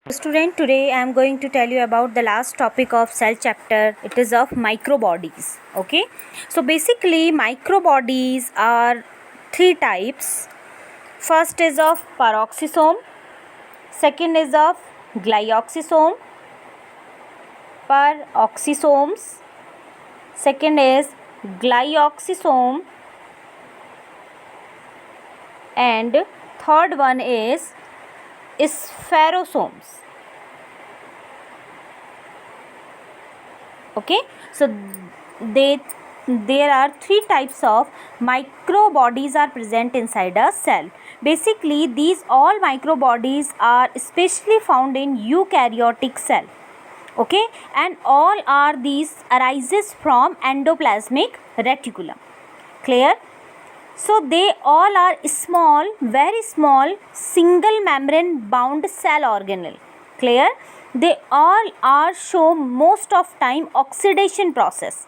Student, today I am going to tell you about the last topic of cell chapter. It is of microbodies. Okay, so basically microbodies are three types. First is of peroxisome, second is of glyoxysome, peroxisomes, second is glyoxysome, and third one is spherosomes. Okay, so there are three types of microbodies are present inside a cell. Basically these all microbodies are especially found in eukaryotic cell. Okay, and all are these arises from endoplasmic reticulum. Clear? So they all are small, very small, single membrane bound cell organelle. Clear? They all are show most of time oxidation process.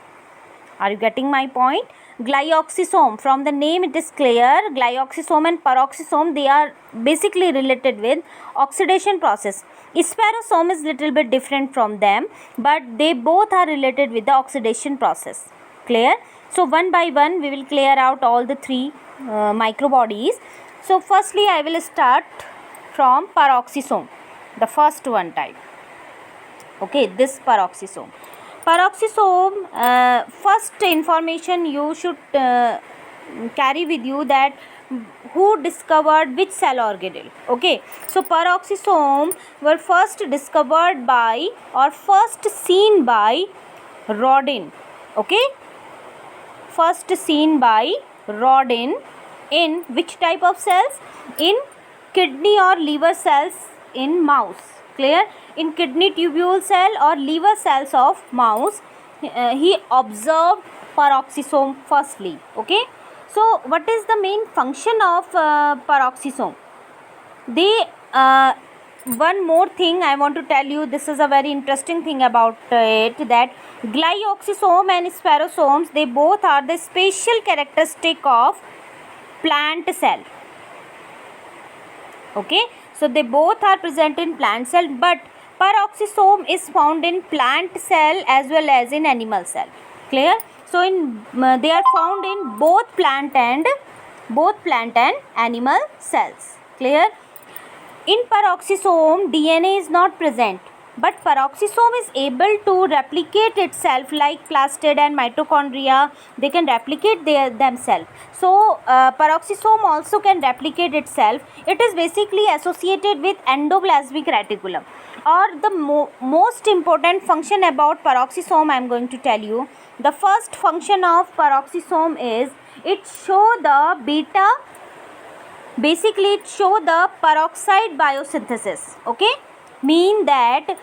Are you getting my point? Glyoxysome, from the name it is clear, glyoxysome and peroxisome, they are basically related with oxidation process. Spherosome is little bit different from them, but they both are related with the oxidation process. Clear? So one by one we will clear out all the three microbodies. So firstly I will start from peroxisome, the first one type. Okay, this peroxisome. Peroxisome, first information you should carry with you that who discovered which cell organelle. Okay, so peroxisome were first discovered by or first seen by Rodin. Okay, first seen by Rodin in which type of cells? In kidney or liver cells in mouse. Clear? In kidney tubule cell or liver cells of mouse, he observed peroxisome firstly. Okay, so what is the main function of peroxisome? They one more thing I want to tell you, this is a very interesting thing about it, that glyoxysome and spherosomes, they both are the special characteristic of plant cell. Okay, so they both are present in plant cell, but peroxisome is found in plant cell as well as in animal cell. Clear? So in they are found in both plant and animal cells. Clear? In peroxisome, DNA is not present, but peroxisome is able to replicate itself like plastid and mitochondria. They can replicate themselves. So peroxisome also can replicate itself. It is basically associated with endoplasmic reticulum. Or the most important function about peroxisome I am going to tell you. The first function of peroxisome is it show the beta. Basically it show the peroxide biosynthesis. Okay, mean that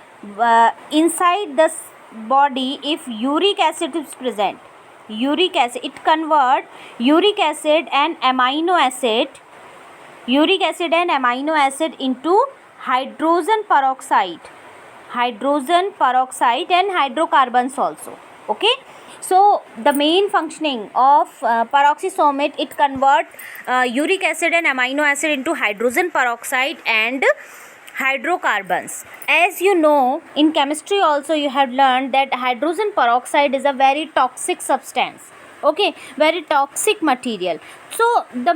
inside the body, if uric acid is present, uric acid, it convert uric acid and amino acid into hydrogen peroxide and hydrocarbons also. Okay, so the main functioning of peroxisome, it convert uric acid and amino acid into hydrogen peroxide and hydrocarbons. As you know, in chemistry also you have learned that hydrogen peroxide is a very toxic substance. Okay, very toxic material. So the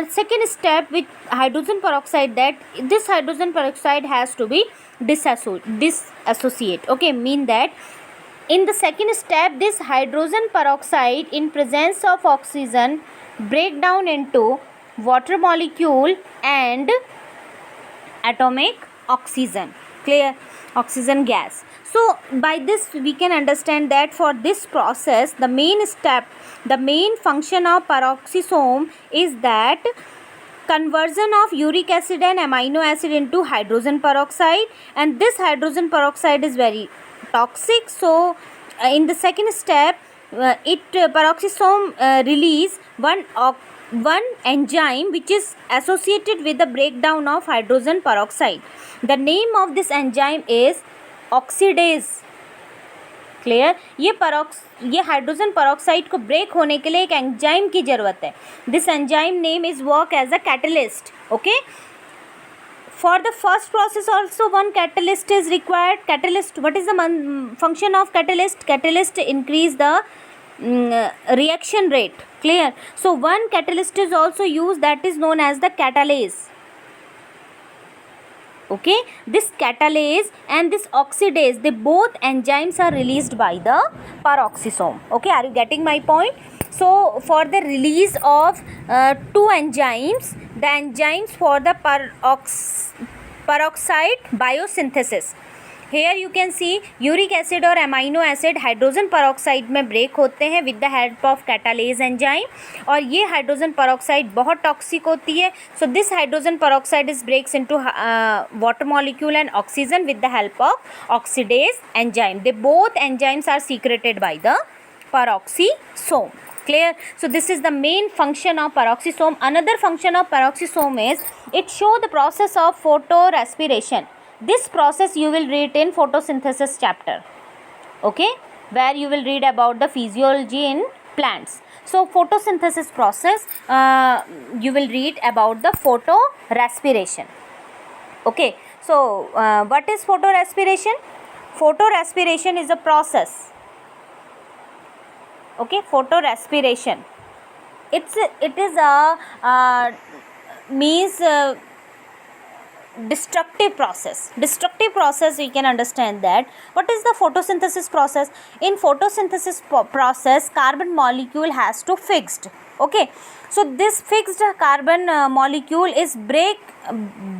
second step with hydrogen peroxide, that this hydrogen peroxide has to be dissociate. Okay, mean that in the second step, this hydrogen peroxide in presence of oxygen break down into water molecule and atomic oxygen. Clear? Oxygen gas. So by this we can understand that for this process, the main function of peroxisome is that conversion of uric acid and amino acid into hydrogen peroxide, and this hydrogen peroxide is very toxic. So in the second step, peroxisome release one enzyme which is associated with the breakdown of hydrogen peroxide. The name of this enzyme is oxidase. Clear? ये hydrogen peroxide को break होने के लिए एक enzyme की ज़रूरत है. This enzyme name is work as a catalyst. Okay, For the first process also one catalyst is required. Catalyst, what is the function of catalyst? Catalyst increase the reaction rate. Clear? So one catalyst is also used, that is known as the catalase. Okay, this catalase and this oxidase, they both enzymes are released by the peroxisome. Okay, are you getting my point? So for the release of two enzymes, the enzymes for the peroxide biosynthesis, here you can see uric acid और amino acid hydrogen peroxide में break होते हैं with the help of catalase enzyme, और ये hydrogen peroxide बहुत toxic होती है. So this hydrogen peroxide is breaks into water molecule and oxygen with the help of oxidase enzyme. They both enzymes are secreted by the peroxisome. Clear? So this is the main function of peroxisome. Another function of peroxisome is it show the process of photorespiration. This process you will read in photosynthesis chapter. Okay, where you will read about the physiology in plants. So photosynthesis process, you will read about the photorespiration. Okay, so what is photorespiration? Photorespiration is a process. Okay, photorespiration, it is a means destructive process. Destructive process, we can understand that. What is the photosynthesis process? In photosynthesis process, carbon molecule has to fixed. Okay, so this fixed carbon molecule is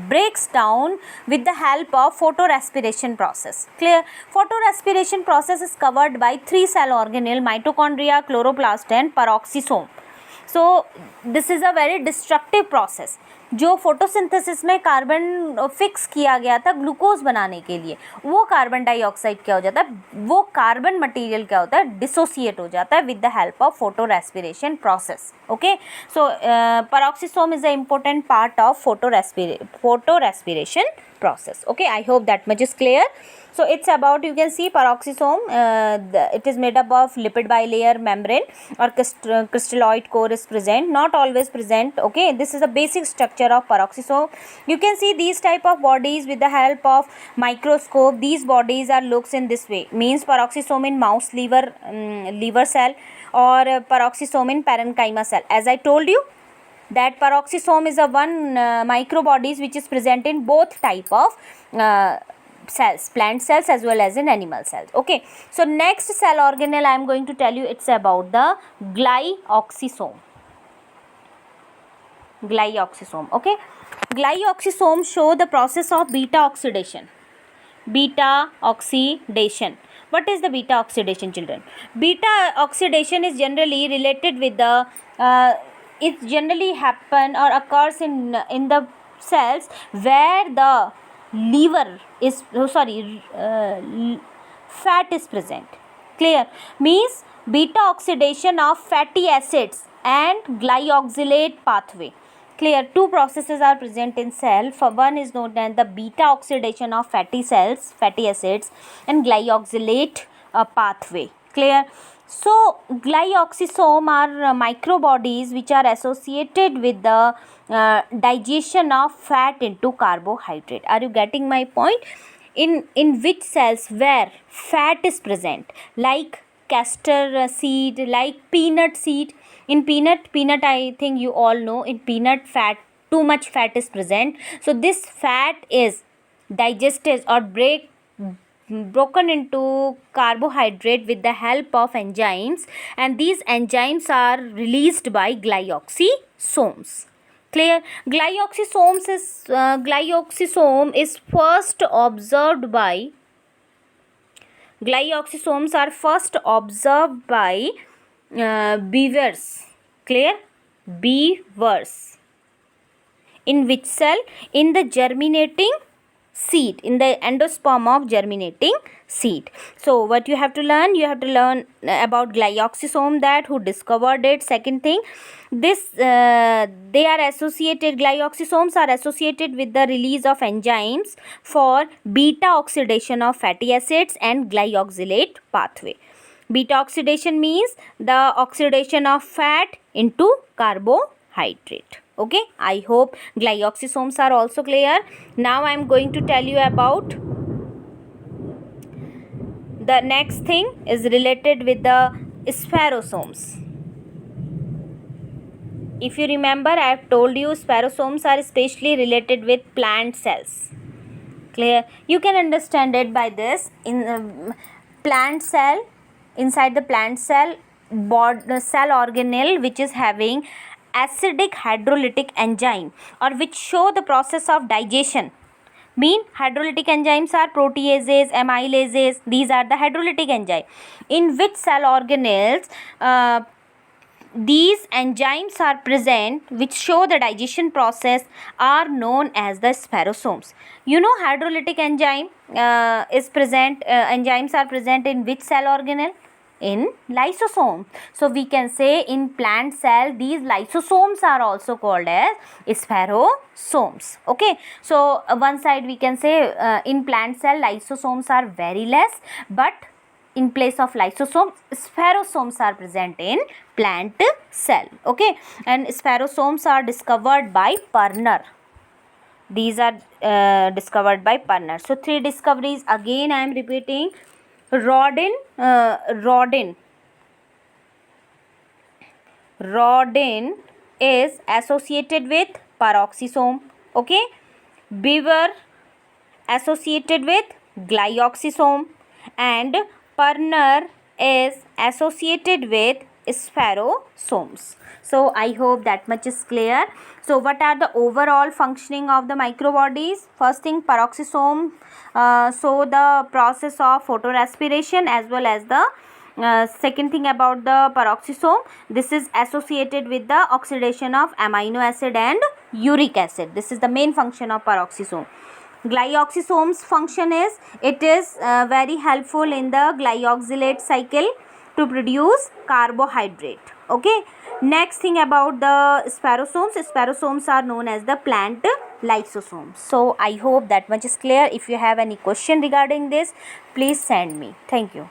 breaks down with the help of photorespiration process. Clear? Photorespiration process is covered by three cell organelle: mitochondria, chloroplast and peroxisome. So this is a very destructive process. जो photosynthesis में carbon fix किया गया था glucose बनाने के लिए, वो carbon dioxide क्या हो जाता है, वो कार्बन मटेरियल क्या होता है, डिसोसिएट हो जाता है with the help of photo respiration process. Okay, so peroxisome is an important part of photo respiration process. Okay, I hope that much is clear. So it's about, you can see peroxisome, it is made up of lipid bilayer membrane or crystalloid core is present, not always present. Okay, this is the basic structure of peroxisome. You can see these type of bodies with the help of microscope. These bodies are looks in this way, means peroxisome in mouse liver cell or peroxisome in parenchyma cell. As I told you that peroxisome is a one microbodies which is present in both type of cells, plant cells as well as in animal cells. Okay, so next cell organelle I am going to tell you, it's about the glyoxysome. Glyoxysome. Okay, glyoxysome show the process of beta oxidation. Beta oxidation. What is the beta oxidation, children? Beta oxidation is generally related with the it generally happen or occurs in the cells where the liver is fat is present. Clear? Means beta oxidation of fatty acids and glyoxylate pathway. Clear? Two processes are present in cell. For one is known as the beta oxidation of fatty acids and glyoxylate pathway. Clear? So glyoxysome are microbodies which are associated with the digestion of fat into carbohydrate. Are you getting my point? In which cells where fat is present, like castor seed, like peanut seed. In peanut I think you all know, in peanut fat, too much fat is present. So this fat is digested or broken into carbohydrate with the help of enzymes, and these enzymes are released by glyoxysomes. Clear? Glyoxysome is first observed by glyoxysomes are first observed by beavers. Clear? Beavers. In which cell? In the germinating seed, in the endosperm of germinating seed. So what you have to learn? You have to learn about glyoxysome, that who discovered it. Second thing, this they are associated, glyoxysomes are associated with the release of enzymes for beta oxidation of fatty acids and glyoxylate pathway. Beta oxidation means the oxidation of fat into carbohydrate. Okay, I hope glyoxysomes are also clear. Now I am going to tell you about the next thing is related with the spherosomes. If you remember, I have told you spherosomes are especially related with plant cells. Clear? You can understand it by this. In plant cell, inside the plant cell, the cell organelle which is having acidic hydrolytic enzyme or which show the process of digestion. Mean hydrolytic enzymes are proteases, amylases. These are the hydrolytic enzyme. In which cell organelles these enzymes are present which show the digestion process are known as the spherosomes. You know hydrolytic enzyme enzymes are present in which cell organelle? In lysosome. So we can say in plant cell these lysosomes are also called as spherosomes. Okay, so one side we can say in plant cell lysosomes are very less, but in place of lysosomes, spherosomes are present in plant cell. Okay, and spherosomes are discovered by Perner. These are discovered by Perner. So 3 discoveries again I am repeating. Rodin is associated with peroxisome. Okay, Beaver associated with glyoxysome, and Perner is associated with spherosomes. So I hope that much is clear. So what are the overall functioning of the microbodies? First thing, peroxisome so the process of photorespiration, as well as the second thing about the peroxisome, this is associated with the oxidation of amino acid and uric acid. This is the main function of peroxisome. Glyoxysomes function is, it is very helpful in the glyoxylate cycle to produce carbohydrate. Okay, next thing about the spherosomes are known as the plant lysosomes. So I hope that much is clear. If you have any question regarding this, please send me. Thank you.